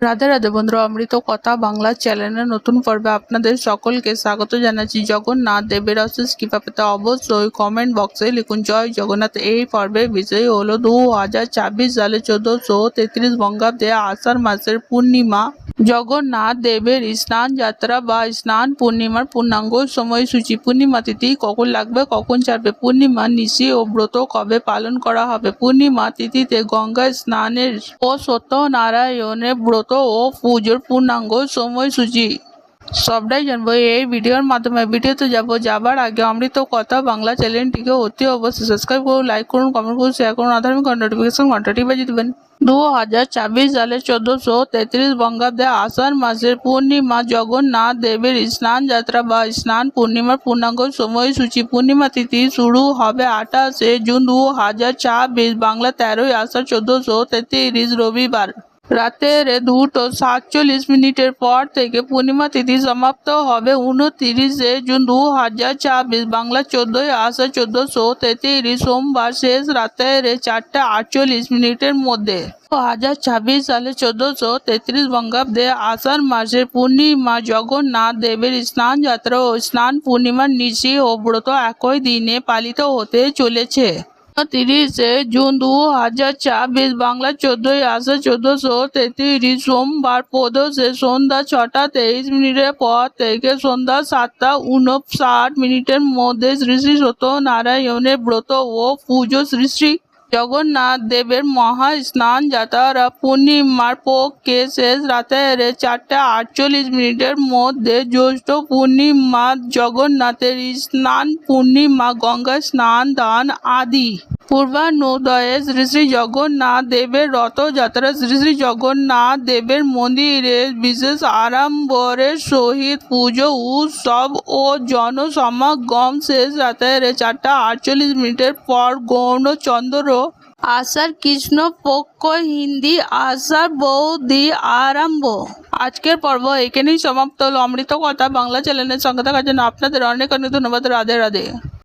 রাধে রাধে বন্ধুরা, অমৃত কথা বাংলা চ্যানেলের নতুন পর্বে আপনাদের সকলকে স্বাগত জানাচ্ছি। জগন্নাথ দেবের অশেষ কৃপা পেতে অবশ্যই কমেন্ট বক্সে লিখুন জয় জগন্নাথ। এই পর্বের বিষয় হলো 2026 সালে 1433 বঙ্গাব্দে আষাঢ় মাসের পূর্ণিমা জগন্নাথ দেবের স্নান যাত্রা বা স্নান পূর্ণিমার পূর্ণাঙ্গ সময়সূচি। পূর্ণিমা তিথি কখন লাগবে, কখন ছাড়বে, পূর্ণিমা নিশি ও ব্রত কবে পালন করা হবে, পূর্ণিমা তিথিতে গঙ্গা স্নানের ও সত্যনারায়ণের ব্রত ও পুজোর পূর্ণাঙ্গ সময়সূচি সবটাই জানবো এই ভিডিওর মাধ্যমে। ভিডিওতে যাবার আগে অমৃত কথা বাংলা চ্যানেলটিকে অতি অবশ্যই সাবস্ক্রাইব করুন, লাইক করুন, কমেন্ট করুন, শেয়ার করুন, আধার্মিক নোটিফিকেশন ঘন্টাটি বাজিয়ে দেবেন। 2026 সালের 1433 বঙ্গাব্দে আষাঢ় মাসের পূর্ণিমা জগন্নাথ দেবের স্নান যাত্রা বা স্নান পূর্ণিমার পূর্ণাঙ্গ সময়সূচি। পূর্ণিমা তিথি শুরু হবে 28 জুন 2026, বাংলা 13ই আষাঢ় 1433 রবিবার রাতের 2:47 পর থেকে। পূর্ণিমা তিথি সমাপ্ত হবে 29 জুন 2026, বাংলা 14ই আষাঢ় 1433 সোমবার শেষ রাতের 4:48 মধ্যে। 2026 সালে 1433 বঙ্গাব্দে আষাঢ় মাসের পূর্ণিমা জগন্নাথ দেবের স্নান যাত্রা ও স্নান পূর্ণিমার নিশি ও ব্রত একই দিনে পালিত হতে চলেছে। 30 জুন 2026, বাংলা 14ই আষাঢ় 1433 সোমবার প্রদোষে সন্ধ্যা 6:23 পর থেকে সন্ধ্যা 7:59 মধ্যে শ্রী শ্রী সত্যনারায়ণের ব্রত ও পুজো। শ্রী শ্রী জগন্নাথ দেবের মহা স্নান যাত্রা পূর্ণিমার পক্ষে শেষ রাতের 4:48 মধ্যে। জ্যৈষ্ঠ পূর্ণিমা জগন্নাথের স্নান পূর্ণিমা, গঙ্গা স্নান দান আদি। পূর্বাহ্নোদয়ে শ্রী শ্রী জগন্নাথ দেবের রথযাত্রা। শ্রী শ্রী জগন্নাথ দেবের মন্দিরে বিশেষ আড়ম্বরের সহিত পুজো উৎসব ও জনসমাগম শেষ রাতের 4:48 পর। গৌরচন্দ্র আষাঢ় কৃষ্ণ পক্ষ, হিন্দি আষাঢ় বৌদ্ধি আরম্ভ। আজকের পর্ব এখানেই সমাপ্ত হলো। অমৃত কথা বাংলা চ্যানেলের সঙ্গে থাকার জন্য আপনাদের অনেক অনেক ধন্যবাদ। রাধে রাধে।